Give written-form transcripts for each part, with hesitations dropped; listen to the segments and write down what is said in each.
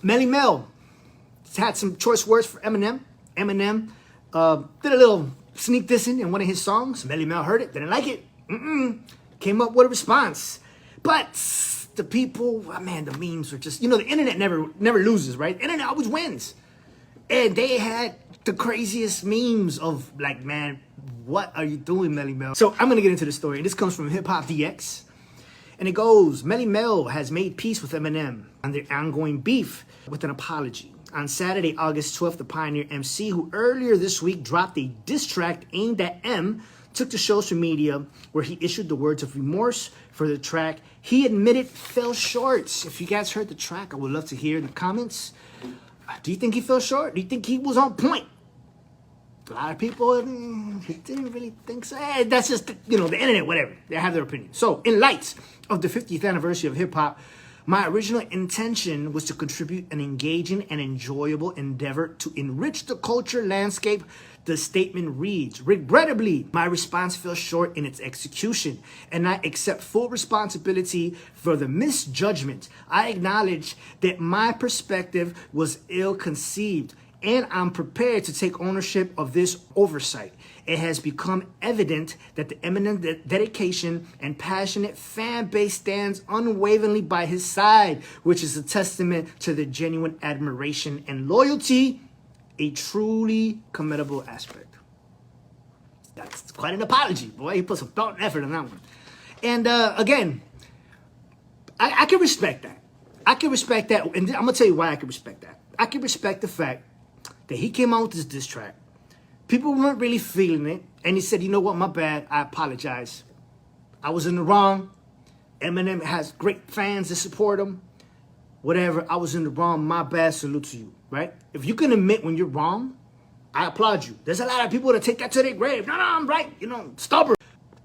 Melle Mel had some choice words for Eminem. Eminem did a little sneak dissing in one of his songs. Melle Mel heard it, didn't like it. Came up with a response. But the people, oh man, the memes are just, the internet never loses, right? The internet always wins. And they had the craziest memes of like, man, what are you doing, Melle Mel? So I'm gonna get into the story. And this comes from Hip Hop DX. And it goes, Melle Mel has made peace with Eminem on their ongoing beef with an apology. On Saturday, August 12th, the Pioneer MC, who earlier this week dropped a diss track aimed at M, took to social media where he issued the words of remorse for the track he admitted fell short. If you guys heard the track, I would love to hear in the comments. Do you think he fell short? Do you think he was on point? A lot of people didn't really think so. That's just, the internet, whatever. They have their opinion. So, in light of the 50th anniversary of hip-hop, my original intention was to contribute an engaging and enjoyable endeavor to enrich the culture landscape. The statement reads, regrettably, my response fell short in its execution, and I accept full responsibility for the misjudgment. I acknowledge that my perspective was ill-conceived, and I'm prepared to take ownership of this oversight. It has become evident that the eminent dedication and passionate fan base stands unwaveringly by his side, which is a testament to the genuine admiration and loyalty, a truly commendable aspect. That's quite an apology, boy. He put some thought and effort on that one. And again, I can respect that. I can respect that, and I'm gonna tell you why I can respect that. I can respect the fact that he came out with this diss track. People weren't really feeling it. And he said, you know what, my bad. I apologize. I was in the wrong. Eminem has great fans that support him. Whatever, I was in the wrong. My bad, salute to you, right? If you can admit when you're wrong, I applaud you. There's a lot of people that take that to their grave. No, I'm right. Stubborn.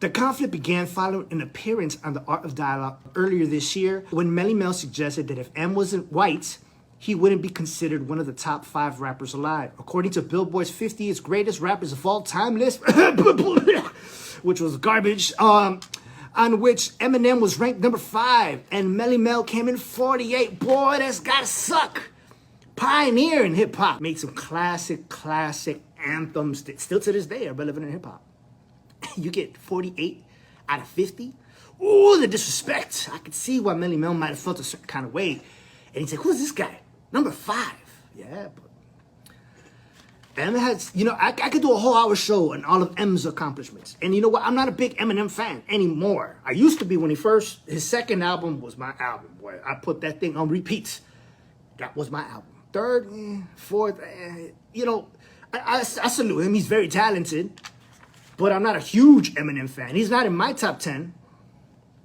The conflict began following an appearance on The Art of Dialogue earlier this year when Melle Mel suggested that if M wasn't white, he wouldn't be considered one of the top 5 rappers alive. According to Billboard's 50th greatest rappers of all time list, which was garbage, on which Eminem was ranked number 5 and Melle Mel came in 48. Boy, that's gotta suck. Pioneer in hip hop. Made some classic anthems that still to this day are relevant in hip hop. You get 48 out of 50? Ooh, the disrespect. I could see why Melle Mel might have felt a certain kind of way. And he's like, who's this guy? Number 5. Yeah, but Eminem has, I could do a whole hour show on all of M's accomplishments. And you know what? I'm not a big Eminem fan anymore. I used to be when his second album was my album. Boy, I put that thing on repeat. That was my album. Third, fourth, I salute him. He's very talented. But I'm not a huge Eminem fan. He's not in my top 10.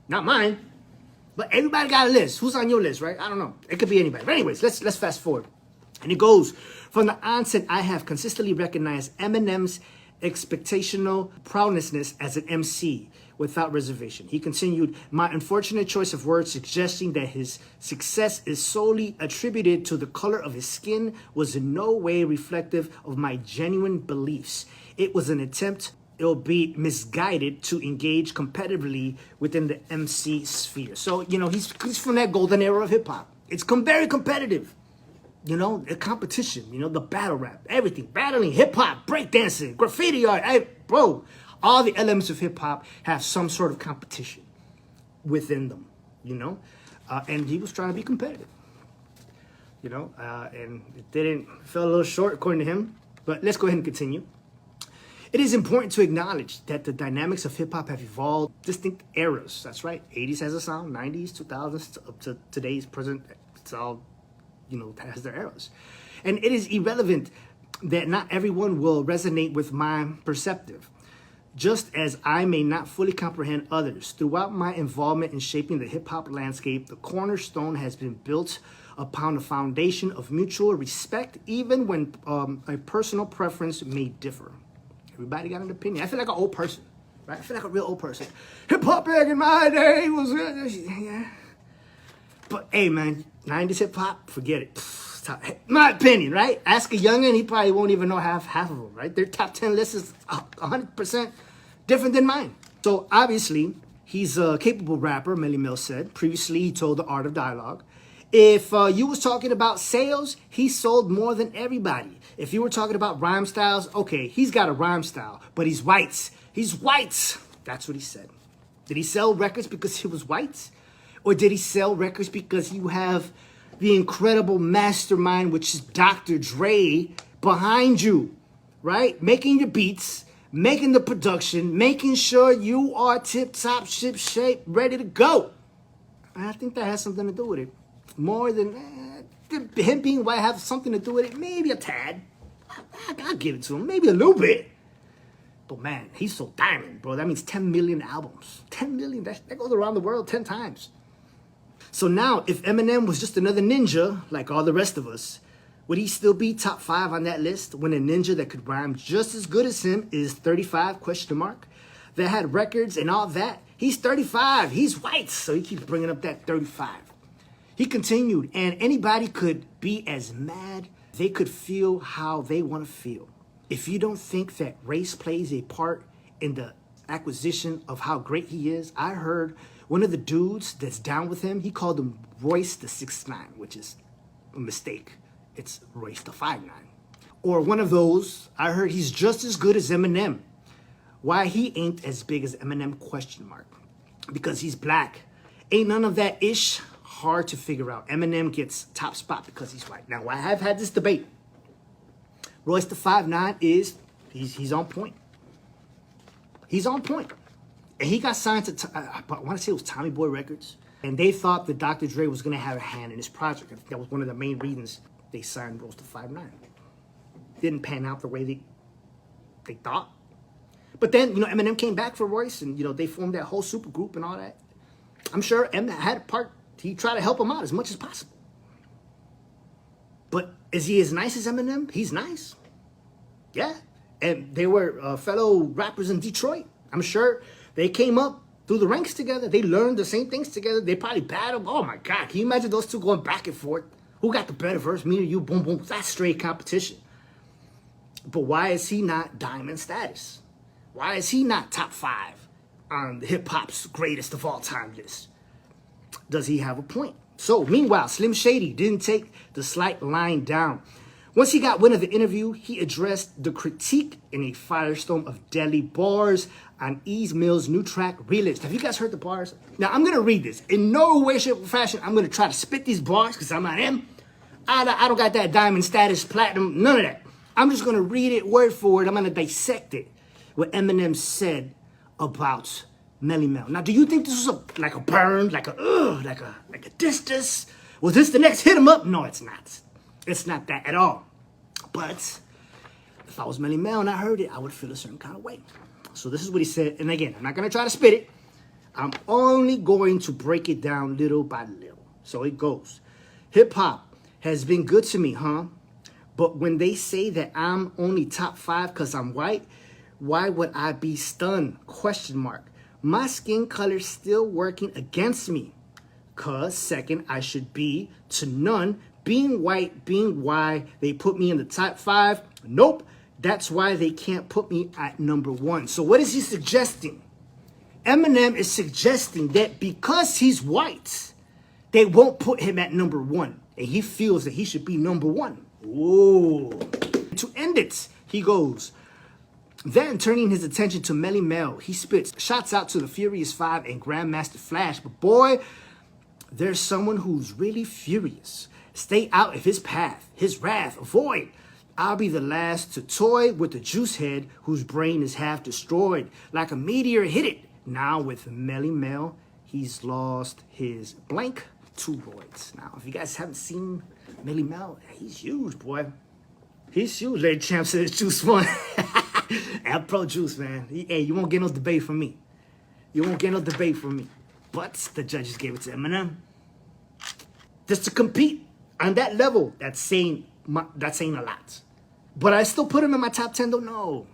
Not mine. But everybody got a list. Who's on your list, right? I don't know. It could be anybody. But anyways, let's fast forward. And it goes, from the onset, I have consistently recognized Eminem's expectational prowessness as an MC without reservation. He continued, my unfortunate choice of words suggesting that his success is solely attributed to the color of his skin was in no way reflective of my genuine beliefs. It was an attempt, it'll be misguided, to engage competitively within the MC sphere. So, he's from that golden era of hip hop. It's very competitive. The competition, the battle rap, everything, battling, hip hop, breakdancing, graffiti art. Bro, all the elements of hip hop have some sort of competition within them, and he was trying to be competitive, and it fell a little short according to him, but let's go ahead and continue. It is important to acknowledge that the dynamics of hip-hop have evolved distinct eras. That's right. 80s has a sound, 90s, 2000s, up to today's present. It's all, has their eras. And it is irrelevant that not everyone will resonate with my perspective, just as I may not fully comprehend others. Throughout my involvement in shaping the hip-hop landscape, the cornerstone has been built upon a foundation of mutual respect, even when a personal preference may differ. Everybody got an opinion. I feel like an old person, right? I feel like a real old person. Hip hop back in my day was, yeah. But hey, man, 90s hip hop, forget it. My opinion, right? Ask a youngin', he probably won't even know half of them, right? Their top 10 list is 100% different than mine. So obviously, he's a capable rapper, Melle Mel said. Previously, he told The Art of Dialogue. If you was talking about sales, he sold more than everybody. If you were talking about rhyme styles, okay, he's got a rhyme style, but he's white. He's white. That's what he said. Did he sell records because he was white? Or did he sell records because you have the incredible mastermind, which is Dr. Dre, behind you, right? Making your beats, making the production, making sure you are tip-top, ship shape, ready to go. And I think that has something to do with it. More than him being white have something to do with it. Maybe a tad. I'll give it to him. Maybe a little bit. But man, he's so diamond, bro. That means 10 million albums. 10 million. That goes around the world 10 times. So now, if Eminem was just another ninja, like all the rest of us, would he still be top 5 on that list when a ninja that could rhyme just as good as him is 35, question mark? That had records and all that. He's 35. He's white. So he keeps bringing up that 35. He continued, and anybody could be as mad. They could feel how they want to feel. If you don't think that race plays a part in the acquisition of how great he is, I heard one of the dudes that's down with him, he called him Royce the 6'9", which is a mistake. It's Royce the 5'9". Or one of those, I heard he's just as good as Eminem. Why he ain't as big as Eminem, question mark. Because he's black. Ain't none of that ish. Hard to figure out. Eminem gets top spot because he's white. Now, I have had this debate. Royce the 5'9" he's on point. He's on point. And he got signed to, I want to say it was Tommy Boy Records. And they thought that Dr. Dre was going to have a hand in this project. I think that was one of the main reasons they signed Royce the 5'9". Didn't pan out the way they thought. But then, Eminem came back for Royce and, they formed that whole super group and all that. I'm sure Eminem had a part. He tried to help him out as much as possible. But is he as nice as Eminem? He's nice. Yeah. And they were fellow rappers in Detroit. I'm sure they came up through the ranks together. They learned the same things together. They probably battled. Oh, my God. Can you imagine those two going back and forth? Who got the better verse? Me or you? Boom, boom. That's straight competition. But why is he not diamond status? Why is he not top 5 on hip-hop's greatest of all time list? Does he have a point? So, meanwhile, Slim Shady didn't take the slight line down. Once he got wind of the interview, he addressed the critique in a firestorm of deadly bars on Ease Mill's new track, Realist. Have you guys heard the bars? Now, I'm going to read this. In no way, shape, or fashion, I'm going to try to spit these bars because I'm not him. I don't got that diamond status, platinum, none of that. I'm just going to read it word for word. I'm going to dissect it. What Eminem said about Melle Mel. Now, do you think this was like a burn, like a distance? Was this the next hit 'em up? No, it's not. It's not that at all. But if I was Melle Mel and I heard it, I would feel a certain kind of way. So this is what he said. And again, I'm not going to try to spit it. I'm only going to break it down little by little. So it goes. Hip hop has been good to me, huh? But when they say that I'm only top 5 because I'm white, why would I be stunned? Question mark. My skin color's still working against me. Cause second, I should be to none. Being white, being why they put me in the top 5. Nope. That's why they can't put me at number 1. So what is he suggesting? Eminem is suggesting that because he's white, they won't put him at number 1. And he feels that he should be number 1. Whoa. To end it, he goes, then turning his attention to Melle Mel, he spits shots out to the Furious 5 and Grandmaster Flash. But boy, there's someone who's really furious. Stay out of his path, his wrath, avoid. I'll be the last to toy with the juice head whose brain is half destroyed. Like a meteor hit it. Now with Melle Mel, he's lost his blank 2 roids. Now, if you guys haven't seen Melle Mel, he's huge, boy. He's huge. Lady Champ said it's Juice one. I'm pro Juice, man. Hey, you won't get no debate from me. You won't get no debate from me. But the judges gave it to Eminem. Just to compete on that level, that's saying a lot. But I still put him in my top 10, though? No.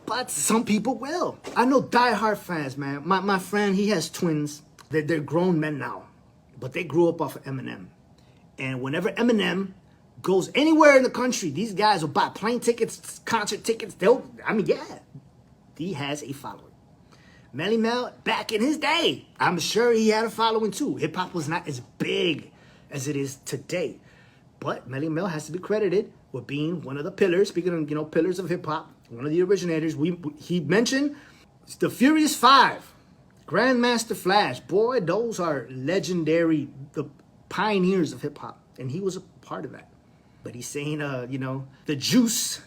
But some people will. I know diehard fans, man. My friend, he has twins. They're grown men now. But they grew up off of Eminem. And whenever Eminem goes anywhere in the country, these guys will buy plane tickets, concert tickets. He has a following. Melle Mel, back in his day, I'm sure he had a following too. Hip-hop was not as big as it is today. But Melle Mel has to be credited with being one of the pillars, speaking of, pillars of hip hop, one of the originators. He mentioned the Furious Five, Grandmaster Flash. Boy, those are legendary, the pioneers of hip hop. And he was a part of that. But he's saying, the juice,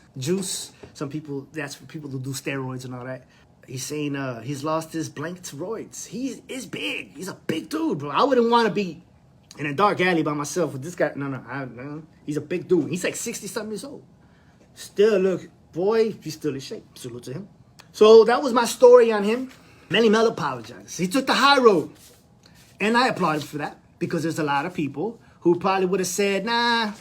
some people, that's for people who do steroids and all that. He's saying he's lost his blank to roids. He is big. He's a big dude, bro. I wouldn't want to be in a dark alley by myself with this guy. No. He's a big dude. He's like 60-something years old. Still, look, boy, he's still in shape. Salute to him. So that was my story on him. Melle Mel apologized. He took the high road. And I applaud him for that, because there's a lot of people who probably would have said, nah,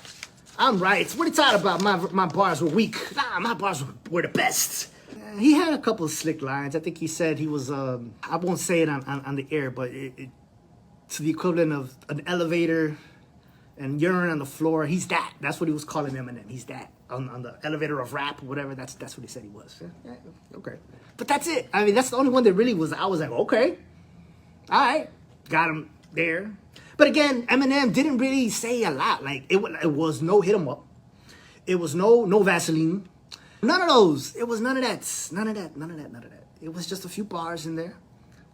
I'm right. What are you talking about? My bars were weak. Nah, my bars were the best. He had a couple of slick lines. I think he said he was, I won't say it on the air, but to the equivalent of an elevator and urine on the floor. He's that. That's what he was calling Eminem. He's that. On the elevator of rap or whatever. That's what he said he was. Yeah, okay. But that's it. I mean, that's the only one that really was, I was like, okay. All right. Got him there. But again, Eminem didn't really say a lot. Like, it was no hit 'em up. It was no Vaseline. None of those. It was none of that. None of that. It was just a few bars in there.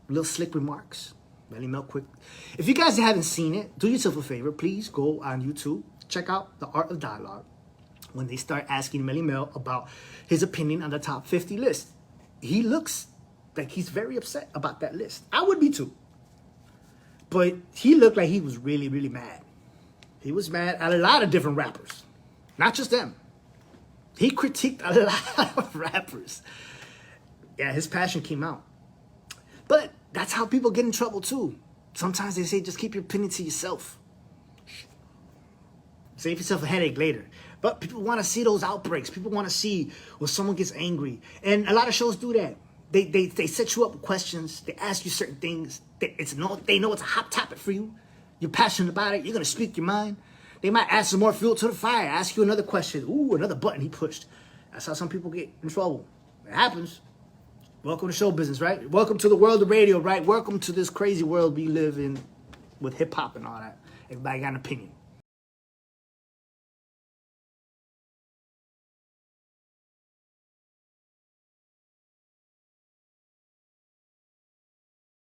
Little slick remarks. Melle Mel quick. If you guys haven't seen it, do yourself a favor. Please go on YouTube. Check out The Art of Dialogue. When they start asking Melle Mel about his opinion on the top 50 list. He looks like he's very upset about that list. I would be too. But he looked like he was really, really mad. He was mad at a lot of different rappers. Not just them. He critiqued a lot of rappers. Yeah, his passion came out. But that's how people get in trouble too. Sometimes they say, just keep your opinion to yourself. Save yourself a headache later. But people want to see those outbreaks. People want to see when someone gets angry. And a lot of shows do that. They set you up with questions. They ask you certain things. They know it's a hot topic for you. You're passionate about it. You're going to speak your mind. They might add some more fuel to the fire. Ask you another question. Ooh, another button he pushed. That's how some people get in trouble. It happens. Welcome to show business, right? Welcome to the world of radio, right? Welcome to this crazy world we live in with hip-hop and all that. Everybody got an opinion.